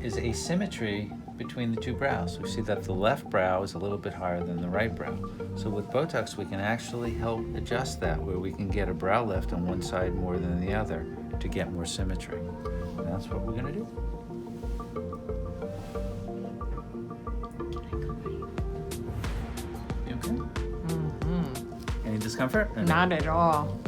is asymmetry between the two brows. We see that the left brow is a little bit higher than the right brow. So with Botox, we can actually help adjust that, where we can get a brow lift on one side more than the other to get more symmetry. And that's what we're gonna do. You okay? Mm-hmm. Any discomfort? Not at all.